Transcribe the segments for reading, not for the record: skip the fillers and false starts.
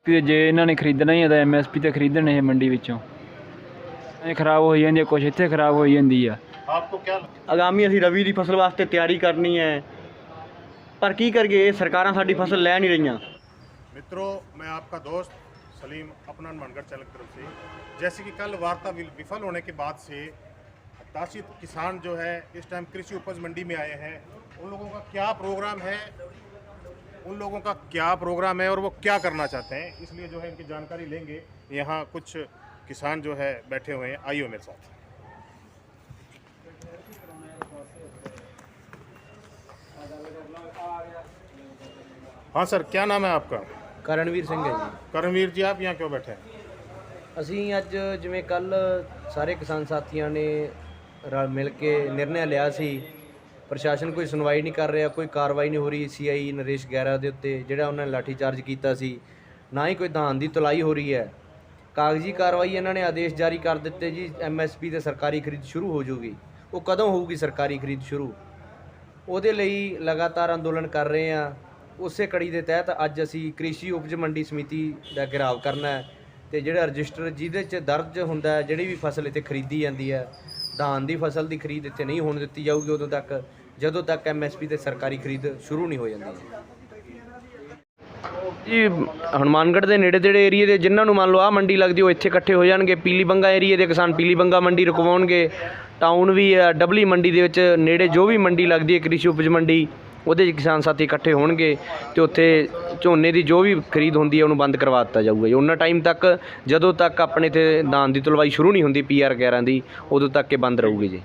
ਕਿ ਜੇ ਇਹਨਾਂ ਨੇ ਖਰੀਦਣਾ ਹੀ ਹੈ ਤਾਂ ਐਮਐਸਪੀ ਤੇ ਖਰੀਦਣ ਇਹ ਮੰਡੀ ਵਿੱਚੋਂ। ਇਹ ਖਰਾਬ ਹੋ ਜਾਂਦੀ ਹੈ, ਕੁਛ ਇੱਥੇ ਖਰਾਬ ਹੋ ਜਾਂਦੀ ਆ। ਆਗਾਮੀ ਅਸੀਂ ਰਵੀ ਦੀ ਫਸਲ ਵਾਸਤੇ ਤਿਆਰੀ ਕਰਨੀ है, पर की करिए सरकारां साडी फसल लै नहीं रही। मित्रों, मैं आपका दोस्त सलीम अपना हनुमानगढ़ चैनल की तरफ से, जैसे कि कल वार्ता विफल होने के बाद से हताशित किसान जो है इस टाइम कृषि उपज मंडी में आए हैं। उन लोगों का क्या प्रोग्राम है, और वो क्या करना चाहते हैं, इसलिए जो है इनकी जानकारी लेंगे। यहाँ कुछ किसान जो है बैठे हुए हैं, आइए मेरे साथ। हाँ सर, क्या नाम है आपका? करणवीर सिंह है जी। करणवीर जी, आप यहाँ क्यों बैठे हैं? ਅਸੀਂ ਅੱਜ ਜਿਵੇਂ ਕੱਲ ਸਾਰੇ ਕਿਸਾਨ ਸਾਥੀਆਂ ਨੇ ਰਲ ਮਿਲ ਕੇ ਨਿਰਣੈ ਲਿਆ ਸੀ, ਪ੍ਰਸ਼ਾਸਨ ਕੋਈ ਸੁਣਵਾਈ ਨਹੀਂ ਕਰ ਰਿਹਾ, ਕੋਈ ਕਾਰਵਾਈ ਨਹੀਂ ਹੋ ਰਹੀ। ਸੀਆਈ ਨਰੇਸ਼ ਗੈਰਾ ਦੇ ਉੱਤੇ ਜਿਹੜਾ ਉਹਨਾਂ ਨੇ ਲਾਠੀ ਚਾਰਜ ਕੀਤਾ ਸੀ, ਨਾ ਹੀ ਕੋਈ ਧਾਨ ਦੀ ਤੁਲਾਈ ਹੋ ਰਹੀ ਹੈ। ਕਾਗਜ਼ੀ ਕਾਰਵਾਈ ਇਹਨਾਂ ਨੇ ਆਦੇਸ਼ ਜਾਰੀ ਕਰ ਦਿੱਤੇ ਜੀ, ਐਮਐਸਪੀ ਤੇ ਸਰਕਾਰੀ ਖਰੀਦ ਸ਼ੁਰੂ ਹੋ ਜਾਊਗੀ। ਉਹ ਕਦੋਂ ਹੋਊਗੀ ਸਰਕਾਰੀ ਖਰੀਦ ਸ਼ੁਰੂ? ਉਹਦੇ ਲਈ ਲਗਾਤਾਰ ਅੰਦੋਲਨ ਕਰ ਰਹੇ ਹਾਂ। ਉਸੇ ਕੜੀ ਦੇ ਤਹਿਤ ਅੱਜ ਅਸੀਂ ਕ੍ਰਿਸ਼ੀ ਉਪਜ ਮੰਡੀ ਸਮਿਤੀ ਦਾ ਘਿਰਾਵ ਕਰਨਾ ਹੈ ਤੇ ਜਿਹੜਾ ਰਜਿਸਟਰ ਜਿਹਦੇ 'ਚ ਦਰਜ ਹੁੰਦਾ ਹੈ, ਜਿਹੜੀ ਵੀ ਫਸਲ ਇੱਥੇ ਖਰੀਦੀ ਜਾਂਦੀ ਹੈ, ਧਾਨ ਦੀ ਫਸਲ ਦੀ ਖਰੀਦ ਇੱਥੇ ਨਹੀਂ ਹੋਣ ਦਿੱਤੀ ਜਾਊਗੀ ਉਦੋਂ ਤੱਕ ਜਦੋਂ ਤੱਕ ਐਮਐਸਪੀ ਤੇ ਸਰਕਾਰੀ ਖਰੀਦ ਸ਼ੁਰੂ ਨਹੀਂ ਹੋ ਜਾਂਦੀ ਜੀ। ਹਨੂੰਮਾਨਗੜ੍ਹ ਦੇ ਨੇੜੇ ਤੇੜੇ ਏਰੀਏ ਦੇ ਜਿਨ੍ਹਾਂ ਨੂੰ ਮੰਨ ਲਓ ਆਹ ਮੰਡੀ ਲੱਗਦੀ, ਉਹ ਇੱਥੇ ਇਕੱਠੇ ਹੋ ਜਾਣਗੇ। ਪੀਲੀ ਬੰਗਾ ਏਰੀਏ ਦੇ ਕਿਸਾਨ ਪੀਲੀ ਬੰਗਾ ਮੰਡੀ ਰੁਕਵਾਉਣਗੇ। ਟਾਊਨ ਵੀ ਹੈ, ਡਬਲੀ ਮੰਡੀ ਦੇ ਵਿੱਚ ਨੇੜੇ ਜੋ ਵੀ ਮੰਡੀ ਲੱਗਦੀ ਹੈ ਕ੍ਰਿਸ਼ੀ ਉਪਜ ਮੰਡੀ, ਉਹਦੇ 'ਚ ਕਿਸਾਨ ਸਾਥੀ ਇਕੱਠੇ ਹੋਣਗੇ ਅਤੇ ਉੱਥੇ ਝੋਨੇ ਦੀ ਜੋ ਵੀ ਖਰੀਦ ਹੁੰਦੀ ਹੈ ਉਹਨੂੰ ਬੰਦ ਕਰਵਾ ਦਿੱਤਾ ਜਾਊਗਾ ਜੀ। ਉਹਨਾਂ ਟਾਈਮ ਤੱਕ ਜਦੋਂ ਤੱਕ ਆਪਣੇ ਇੱਥੇ ਧਾਨ ਦੀ ਤੁਲਵਾਈ ਸ਼ੁਰੂ ਨਹੀਂ ਹੁੰਦੀ PR 11 ਦੀ, ਉਦੋਂ ਤੱਕ ਇਹ ਬੰਦ ਰਹੂਗੀ ਜੀ।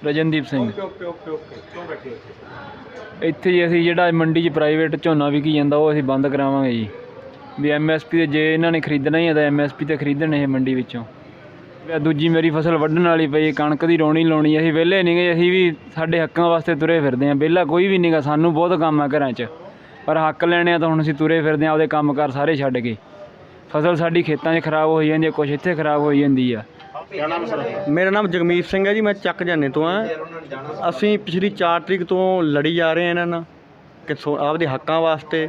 ਰਜਨਦੀਪ ਸਿੰਘ। ਇੱਥੇ ਜੀ ਅਸੀਂ ਜਿਹੜਾ ਮੰਡੀ 'ਚ ਪ੍ਰਾਈਵੇਟ ਝੋਨਾ ਵਿਕੀ ਜਾਂਦਾ ਉਹ ਅਸੀਂ ਬੰਦ ਕਰਾਵਾਂਗੇ ਜੀ। ਵੀ ਐਮਐਸਪੀ 'ਤੇ ਜੇ ਇਹਨਾਂ ਨੇ ਖਰੀਦਣਾ ਹੀ ਹੈ ਤਾਂ ਐਮਐਸਪੀ 'ਤੇ ਖਰੀਦਣ ਇਹ ਮੰਡੀ ਵਿੱਚੋਂ। ਦੂਜੀ ਮੇਰੀ ਫਸਲ ਵੱਢਣ ਵਾਲੀ ਪਈ, ਕਣਕ ਦੀ ਰੌਣੀ ਲਾਉਣੀ। ਅਸੀਂ ਵਿਹਲੇ ਨਹੀਂ ਗਏ, ਅਸੀਂ ਵੀ ਸਾਡੇ ਹੱਕਾਂ ਵਾਸਤੇ ਤੁਰੇ ਫਿਰਦੇ ਹਾਂ। ਵਿਹਲਾ ਕੋਈ ਵੀ ਨਹੀਂ ਗਾ, ਸਾਨੂੰ ਬਹੁਤ ਕੰਮ ਆ ਘਰਾਂ 'ਚ, ਪਰ ਹੱਕ ਲੈਣੇ ਆ ਤਾਂ ਹੁਣ ਅਸੀਂ ਤੁਰੇ ਫਿਰਦੇ ਹਾਂ ਆਪਦੇ ਕੰਮ ਕਾਰ ਸਾਰੇ ਛੱਡ ਕੇ। ਫਸਲ ਸਾਡੀ ਖੇਤਾਂ 'ਚ ਖਰਾਬ ਹੋ ਜਾਂਦੀ ਹੈ, ਕੁਛ ਇੱਥੇ ਖਰਾਬ ਹੋ ਜਾਂਦੀ ਆ। मेरा नाम जगमीत सिंह है जी, मैं ਚੱਕ ਜਾਨੇ ਤੋਂ ਹਾਂ। ਅਸੀਂ ਪਿਛਲੀ 4 ਤਰੀਕ ਤੋਂ ਲੜੀ ਜਾ ਰਹੇ ਹਾਂ ਇਹਨਾਂ ਨਾਲ ਕਿ ਆਪਦੇ ਹੱਕਾਂ ਵਾਸਤੇ,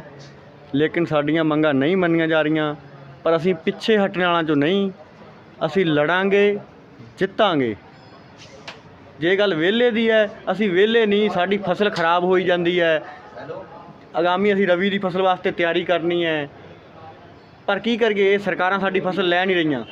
ਲੇਕਿਨ ਸਾਡੀਆਂ ਮੰਗਾਂ ਨਹੀਂ ਮੰਨੀਆਂ ਜਾ ਰਹੀਆਂ। ਪਰ ਅਸੀਂ ਪਿੱਛੇ ਹਟਣ ਵਾਲਿਆਂ 'ਚੋਂ ਨਹੀਂ, ਅਸੀਂ ਲੜਾਂਗੇ, ਜਿੱਤਾਂਗੇ। ਜੇ ਗੱਲ ਵਿਹਲੇ ਦੀ ਹੈ, ਅਸੀਂ ਵਿਹਲੇ ਨਹੀਂ, ਸਾਡੀ ਫਸਲ ਖਰਾਬ ਹੋਈ ਜਾਂਦੀ ਹੈ। ਆਗਾਮੀ ਅਸੀਂ ਰਵੀ ਦੀ ਫਸਲ ਵਾਸਤੇ ਤਿਆਰੀ ਕਰਨੀ ਹੈ, ਪਰ ਕੀ ਕਰੀਏ ਸਰਕਾਰਾਂ ਸਾਡੀ ਫਸਲ ਲੈ ਨਹੀਂ ਰਹੀਆਂ।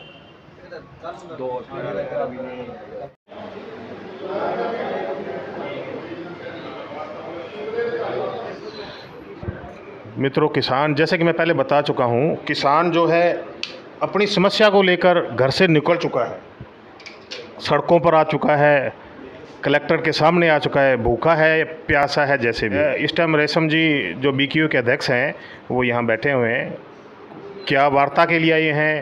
मित्रों, किसान, जैसे कि मैं पहले बता चुका हूँ, किसान जो है अपनी समस्या को लेकर घर से निकल चुका है, सड़कों पर आ चुका है, कलेक्टर के सामने आ चुका है, भूखा है, प्यासा है। जैसे भी इस टाइम रेशम जी जो BQO के अध्यक्ष हैं वो यहाँ बैठे हुए हैं। क्या वार्ता के लिए आए हैं,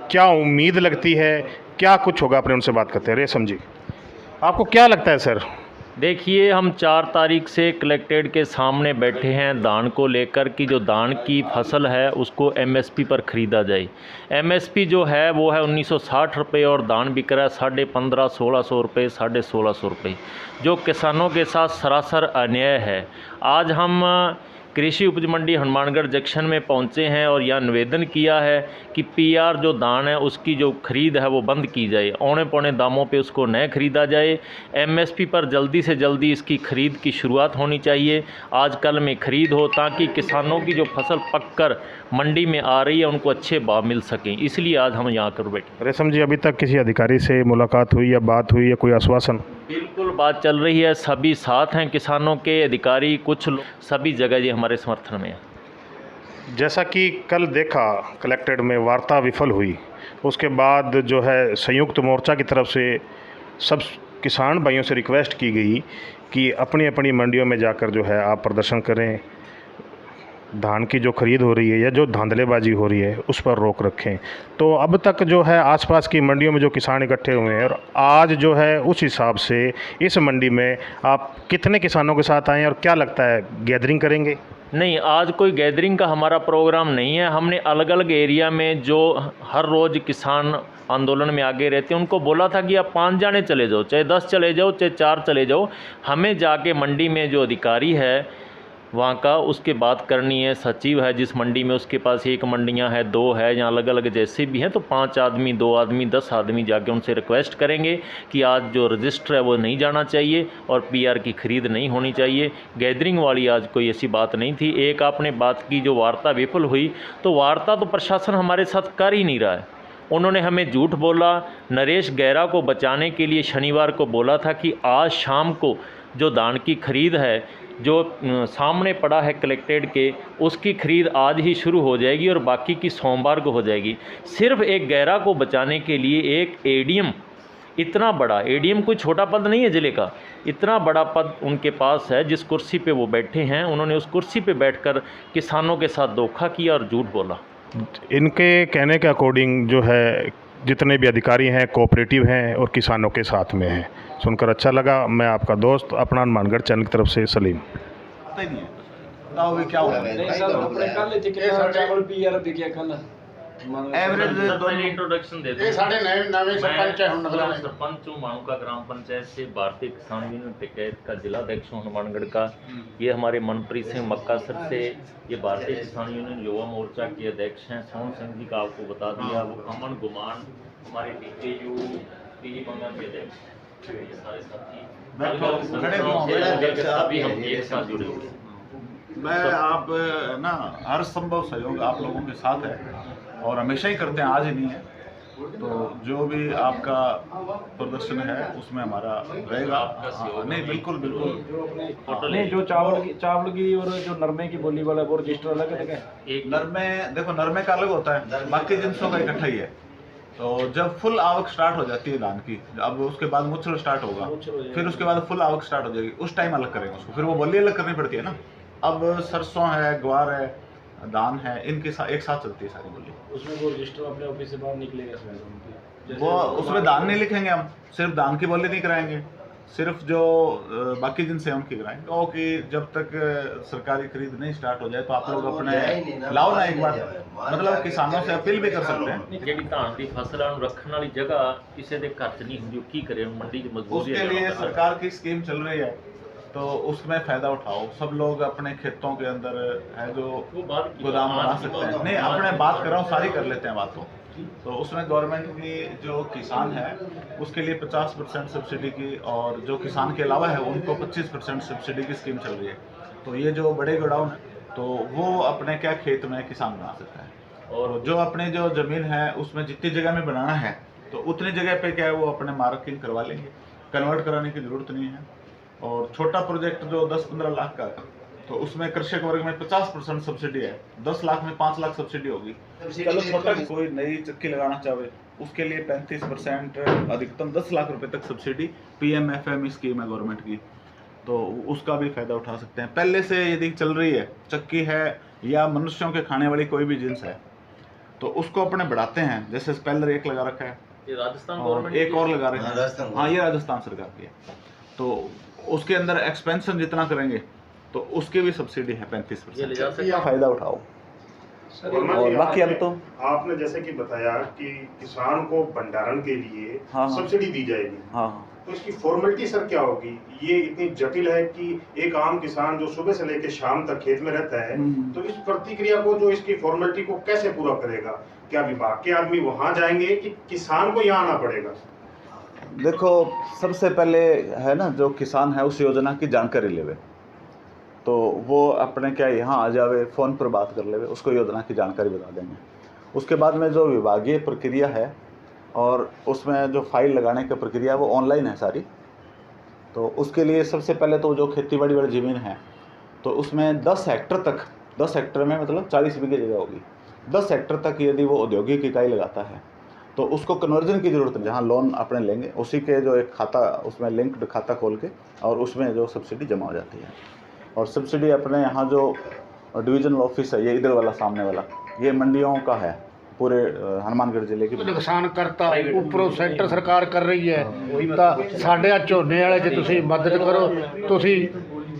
क्या उम्मीद लगती है, क्या कुछ होगा, अपने उनसे बात करते हैं। रेशम जी, आपको क्या लगता है सर? देखिए, हम 4 तारीख से कलेक्ट्रेट के सामने बैठे हैं धान को लेकर कि जो धान की फसल है उसको MSP पर ख़रीदा जाए। MSP जो है वो है 1960 रुपये और धान बिक रहा है 1550-1600 रुपये, 1650 रुपये, जो किसानों के साथ सरासर अन्याय है। आज हम कृषि उपज मंडी हनुमानगढ़ जंक्शन में पहुंचे हैं और यहाँ निवेदन किया है कि PR जो धान है उसकी जो खरीद है वो बंद की जाए, औने पौने दामों पे उसको न खरीदा जाए। MSP पर जल्दी से जल्दी इसकी खरीद की शुरुआत होनी चाहिए, आज कल में खरीद हो, ताकि किसानों की जो फसल पककर मंडी में आ रही है उनको अच्छे भाव मिल सकें। इसलिए आज हम यहाँ कर बैठे। रेशम जी, अभी तक किसी अधिकारी से मुलाकात हुई या बात हुई या कोई आश्वासन? बिल्कुल बात चल रही है, सभी साथ हैं किसानों के, अधिकारी कुछ लोग, सभी जगह ये हमारे समर्थन में है। जैसा कि कल देखा कलेक्ट्रेट में वार्ता विफल हुई, उसके बाद जो है संयुक्त मोर्चा की तरफ से सब किसान भाइयों से रिक्वेस्ट की गई कि अपनी अपनी मंडियों में जाकर जो है आप प्रदर्शन करें, धान की जो खरीद हो रही है या जो धांधलेबाजी हो रही है उस पर रोक रखें। तो अब तक जो है आसपास की मंडियों में जो किसान इकट्ठे हुए हैं, और आज जो है उस हिसाब से इस मंडी में आप कितने किसानों के साथ आए हैं और क्या लगता है, गैदरिंग करेंगे? नहीं, आज कोई गैदरिंग का हमारा प्रोग्राम नहीं है। हमने अलग अलग एरिया में जो हर रोज़ किसान आंदोलन में आगे रहते हैं उनको बोला था कि आप 5 जाने चले जाओ, चाहे 10 चले जाओ, चाहे 4 चले जाओ, हमें जाके मंडी में जो अधिकारी है वहाँ का, उसके बात करनी है। सचिव है जिस मंडी में, उसके पास 1 मंडियाँ है, 2 है, या अलग अलग जैसे भी हैं, तो 5 आदमी, 2 आदमी, 10 आदमी जाके उनसे रिक्वेस्ट करेंगे कि आज जो रजिस्टर है वो नहीं जाना चाहिए और पीआर की खरीद नहीं होनी चाहिए। गैदरिंग वाली आज कोई ऐसी बात नहीं थी। एक आपने बात की जो वार्ता विफल हुई, तो वार्ता तो प्रशासन हमारे साथ कर ही नहीं रहा है। उन्होंने हमें झूठ बोला। नरेश गैरा को बचाने के लिए शनिवार को बोला था कि आज शाम को जो धान की खरीद है, जो सामने पड़ा है कलेक्ट्रेट के, उसकी खरीद आज ही शुरू हो जाएगी और बाकी की सोमवार को हो जाएगी। सिर्फ एक गैरा को बचाने के लिए एक एडीएम, इतना बड़ा एडीएम कोई छोटा पद नहीं है ज़िले का, इतना बड़ा पद उनके पास है। जिस कुर्सी पे वो बैठे हैं, उन्होंने उस कुर्सी पे बैठकर किसानों के साथ धोखा किया और झूठ बोला। इनके कहने के अकॉर्डिंग जो है जितने भी अधिकारी हैं कोऑपरेटिव हैं और किसानों के साथ में हैं। सुनकर अच्छा लगा। मैं आपका दोस्त अपना हनुमानगढ़ चैनल की तरफ से सलीम। क्या हुआ एवरेज इंट्रोडक्शन दे दो। सरपंच हूँ माणूका ग्राम पंचायत से, भारतीय किसान यूनियन टिकैत का जिला अध्यक्ष हूँ हनुमानगढ़ का। ये हमारे मनप्रीत सिंह मक्कासर से, ये भारतीय किसान यूनियन युवा मोर्चा के अध्यक्ष हैं। सोहन सिंह जी का आपको बता दिया। वो अमन गुमान हमारे DKU मंगा के अध्यक्ष। ये सारे साथी सभी हम एक साथ जुड़े हुए हैं। मैं आप ना हर संभव सहयोग आप लोगों के साथ है और हमेशा ही करते हैं, आज ही नहीं है। तो जो भी आपका प्रदर्शन है उसमें हमारा रहेगा। नहीं बिल्कुल बिल्कुल। नहीं, जो चावल की और जो नरमे की बोली वाला वो रजिस्टर अलग है। एक नरमे, देखो नरमे का अलग होता है, बाकी जिनसों का इकट्ठा ही है। तो जब फुल आवक स्टार्ट हो जाती है धान की, अब उसके बाद मुच्छर स्टार्ट होगा, फिर उसके बाद फुल आवक स्टार्ट हो जाएगी, उस टाइम अलग करेंगे उसको। फिर वो बोली अलग करनी पड़ती है ना। अब सरसों है, ग्वार है, धान है, इनके एक साथ चलती है सारी बोली। उसमें वो रजिस्टर अपने ऑफिस से बाहर निकलेगा, वो उसमें धान नहीं लिखेंगे, हम सिर्फ धान की बोली नहीं कराएंगे, सिर्फ जो बाकी जिनसे उनकी कराएंगे। क्योंकि जब तक सरकारी खरीद नहीं स्टार्ट हो जाए तो आप लोग अपने लाओ ना एक बार, मतलब किसानों से अपील भी कर सकते हैं। ਜਿਹੜੀ धान की फसलों ਨੂੰ ਰੱਖਣ ਵਾਲੀ ਜਗ੍ਹਾ ਕਿਸੇ ਦੇ ਘਰ 'ਚ ਨਹੀਂ ਹੁੰਦੀ, ਉਹ ਕੀ ਕਰੇ, ਮੰਡੀ 'ਚ ਮਜਬੂਰੀ है। उसके लिए सरकार की स्कीम चल रही है, तो उसमें फ़ायदा उठाओ। सब लोग अपने खेतों के अंदर है जो गोदाम बना सकते हैं। नहीं, अपने बात कर रहा हूँ, सारी कर लेते हैं बात। तो उसमें गवर्नमेंट की जो किसान है उसके लिए 50% सब्सिडी की, और जो किसान के अलावा है उनको 25% सब्सिडी की स्कीम चल रही है। तो ये जो बड़े गोडाउन है तो वो अपने क्या खेत में किसान बना सकता है, और जो अपने जो ज़मीन है उसमें जितनी जगह में बनाना है तो उतनी जगह पे क्या है वो अपने मार्किंग करवा लेंगे, कन्वर्ट कराने की ज़रूरत नहीं है। और छोटा प्रोजेक्ट जो 10-15 लाख का है तो उसमें कृषक वर्ग में 50% सब्सिडी है, 10 लाख में 5 लाख सब्सिडी होगी। चलो छोटा कोई नई चक्की लगाना चाहे उसके लिए 35%, अधिकतम 10 लाख रुपए तक सब्सिडी PMFME स्कीम है गवर्नमेंट की, तो उसका भी फायदा उठा सकते हैं। पहले से यदि चल रही है चक्की है या मनुष्यों के खाने वाली कोई भी जिन्स है तो उसको अपने बढ़ाते हैं। जैसे स्पेलर एक लगा रखा है, ये राजस्थान और गवर्नमेंट एक और लगा रहे हैं। हाँ, ये राजस्थान सरकार की है। तो उसके अंदर एक्सपेंशन जितना करेंगे तो उसकी भी सब्सिडी है 35%। फायदा उठाओ। और बाकी अब तो आपने जैसे कि बताया कि किसान को भंडारण के लिए हाँ, सब्सिडी दी जाएगी। हाँ, तो इसकी फॉर्मेलिटी सर क्या होगी? ये इतनी जटिल है कि एक आम किसान जो सुबह से लेकर शाम तक खेत में रहता है तो इस प्रतिक्रिया को, जो इसकी फॉर्मेलिटी को कैसे पूरा करेगा? क्या विभाग के आदमी वहां जाएंगे कि किसान को यहाँ आना पड़ेगा? देखो, सबसे पहले है ना, जो किसान है उस योजना की जानकारी लेवे, तो वो अपने क्या यहाँ आ जावे, फ़ोन पर बात कर लेवे, उसको योजना की जानकारी बता देंगे। उसके बाद में जो विभागीय प्रक्रिया है और उसमें जो फाइल लगाने की प्रक्रिया वो ऑनलाइन है सारी। तो उसके लिए सबसे पहले तो जो खेती बाड़ी वाली ज़मीन है तो उसमें 10 हेक्टर तक, 10 हेक्टर में मतलब 40 बीघे जगह होगी, 10 हेक्टर तक यदि वो औद्योगिक इकाई लगाता है तो उसको कन्वर्जन की ज़रूरत नहीं। जहाँ लोन अपने लेंगे उसी के जो एक खाता, उसमें लिंक्ड खाता खोल के और उसमें जो सब्सिडी जमा हो जाती है। और सब्सिडी अपने यहाँ जो डिवीजनल ऑफिस है, ये इधर वाला सामने वाला, ये मंडियों का है पूरे हनुमानगढ़ जिले की। नुकसान करता उपरों सेंटर सरकार कर रही है, ਤਾਂ ਸਾਡੇ ਆ ਝੋਨੇ ਵਾਲੇ ਜੇ ਤੁਸੀਂ ਮਦਦ ਕਰੋ, ਤੁਸੀਂ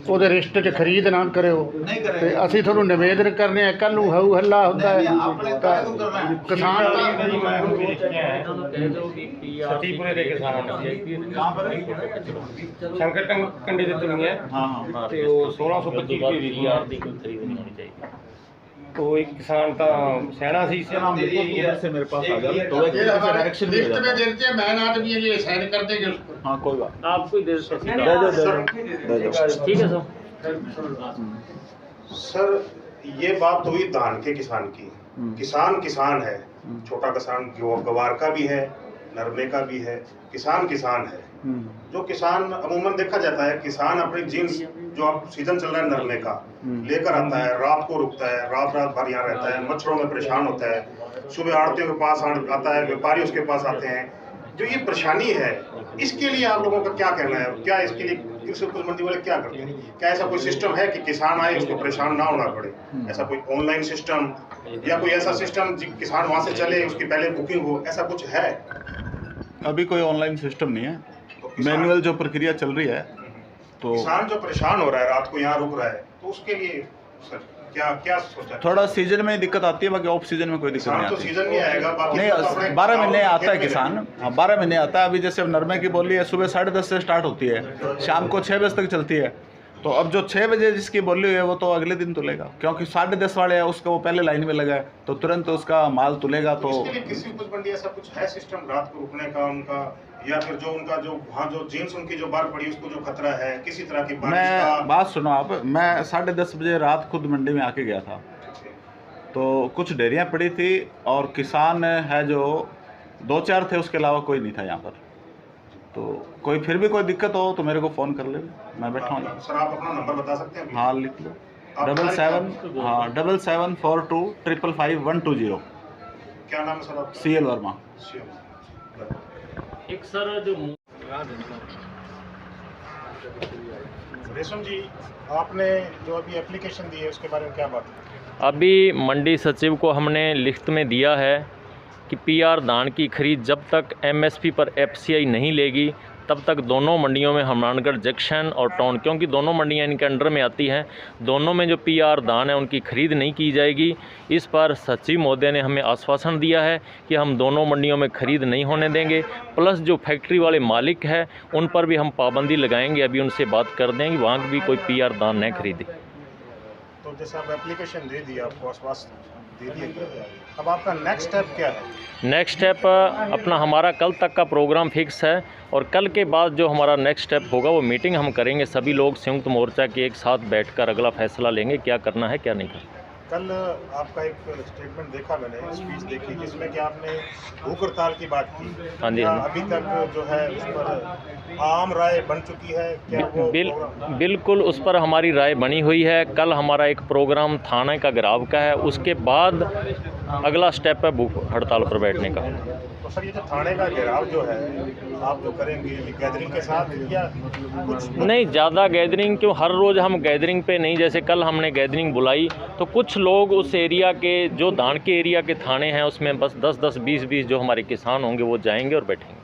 ਉਹਦੇ ਰਿਸ਼ਤੇ 'ਚ ਖਰੀਦ ਨਾ ਕਰਿਓ ਤੇ ਅਸੀਂ ਤੁਹਾਨੂੰ ਨਿਵੇਦਨ ਕਰਨੇ ਆ ਕੱਲ੍ਹ ਨੂੰ ਹਊ ਹੱਲਾ ਹੁੰਦਾ ਹੈ ਤਾਂ ਕਿਸਾਨ सतीपुरे के किसान संकट कंडी दी तुनी है ते वो 1625 की रियार दी कोई खरीद नहीं होनी चाहिए। तो एक किसान का सेना सी से नाम इधर से मेरे पास आ गया तो डायरेक्शन लिस्ट में देते हैं मैन आदमी है ये साइन कर देंगे उसको। हाँ कोई बात आपको ही दे दो ठीक है सर ये बात हुई धान के किसान की। किसान किसान है, छोटा किसान गवार का भी है, नरमे का भी है, किसान किसान है। जो किसान अमूमन देखा जाता है किसान अपनी जीन्स जो अब सीजन चल रहा है नरमे का लेकर आता है, रात को रुकता है, रात भर यहाँ रहता है, मच्छरों में परेशान होता है, सुबह आड़तियों के पास आता है, व्यापारी उसके पास आते हैं। जो ये परेशानी है इसके लिए आप लोगों का क्या कहना है? क्या इसके लिए कृषि उपज मंडी वाले क्या करते हैं? क्या ऐसा कोई सिस्टम है कि किसान आए उसको परेशान ना होना पड़े? ऐसा कोई ऑनलाइन सिस्टम या कोई ऐसा सिस्टम किसान वहाँ से चले उसकी पहले बुकिंग हो, ऐसा कुछ है? अभी कोई ऑनलाइन सिस्टम नहीं है, मैनुअल जो प्रक्रिया चल रही है। तो किसान जो परेशान हो रहा है रात को यहाँ रुक रहा है तो उसके लिए सर क्या क्या सोचा? थोड़ा सीजन में दिक्कत आती है, बाकी ऑफ सीजन में कोई दिक्कत नहीं तो आती। सीजन में आएगा बाकी नहीं, 12 महीने आता है किसान। हाँ 12 महीने आता है। अभी जैसे नरमे की बोली है सुबह 10:30 से स्टार्ट होती है, शाम को 6 बजे तक चलती है। तो अब जो 6 बजे जिसकी बोली है वो तो अगले दिन तुलेगा, क्योंकि 10:30 वाले है उसका वो पहले लाइन में लगा है तो तुरंत उसका माल तुलेगा। तो इसके लिए कृषि उपज मंडी ऐसा कुछ है सिस्टम रात को रुकने का उनका, या फिर जो उनका जो वहाँ जो जीन्स उनकी जो बार पड़ी उसको जो खतरा है किसी तरह की बारिश मैं का? बात सुनो आप, मैं 10:30 बजे रात खुद मंडी में आके गया था तो कुछ डेयरियाँ पड़ी थी और किसान है जो 2-4 थे, उसके अलावा कोई नहीं था यहाँ पर। तो कोई फिर भी कोई दिक्कत हो तो मेरे को फ़ोन कर ले, मैं बैठा हूँ। सर आप अपना नंबर बता सकते हैं? हाँ लिख लो, 7742555120। क्या नाम है सर आपका? CL वर्मा। एक सर जो रेशम जी आपने जो अभी एप्लीकेशन दी है उसके बारे में क्या बात है? अभी मंडी सचिव को हमने लिखित में दिया है कि PR धान की खरीद जब तक MSP पर FCI नहीं लेगी तब तक दोनों मंडियों में हनुमानगढ़ जंक्शन और टाउन, क्योंकि दोनों मंडियां इनके अंडर में आती हैं, दोनों में जो PR धान है उनकी खरीद नहीं की जाएगी। इस पर सचिव महोदय ने हमें आश्वासन दिया है कि हम दोनों मंडियों में खरीद नहीं होने देंगे। प्लस जो फैक्ट्री वाले मालिक हैं उन पर भी हम पाबंदी लगाएंगे। अभी उनसे बात कर देंगे वहाँ भी कोई PR धान न खरीदे। तो जैसे आप एप्लीकेशन दे दिया, आपको आश्वासन दे दिया, अब आपका नेक्स्ट स्टेप क्या है? नेक्स्ट स्टेप अपना हमारा कल तक का प्रोग्राम फिक्स है और कल के बाद जो हमारा नेक्स्ट स्टेप होगा वो मीटिंग हम करेंगे, सभी लोग संयुक्त मोर्चा के एक साथ बैठकर अगला फैसला लेंगे क्या करना है क्या नहीं करना। कल आपका एक स्टेटमेंट देखा मैंने, स्पीच देखी जिसमें कि आपने भूख हड़ताल की बात की। हाँ जी, क्या अभी तक जो है उस पर आम राय बन चुकी है? क्या वो बिल्कुल उस पर हमारी राय बनी हुई है। कल हमारा एक प्रोग्राम थाने का गिराव का है, उसके बाद अगला स्टेप है भूख हड़ताल पर बैठने का। तो सर ये जो थाने का घेराव जो है आप जो करेंगे गैदरिंग के साथ या कुछ? नहीं, ज़्यादा गैदरिंग क्यों, हर रोज़ हम गैदरिंग पे नहीं, जैसे कल हमने गैदरिंग बुलाई तो कुछ लोग उस एरिया के जो धान के एरिया के थाने हैं उसमें बस 10-10, 20-20 जो हमारे किसान होंगे वो जाएंगे और बैठेंगे।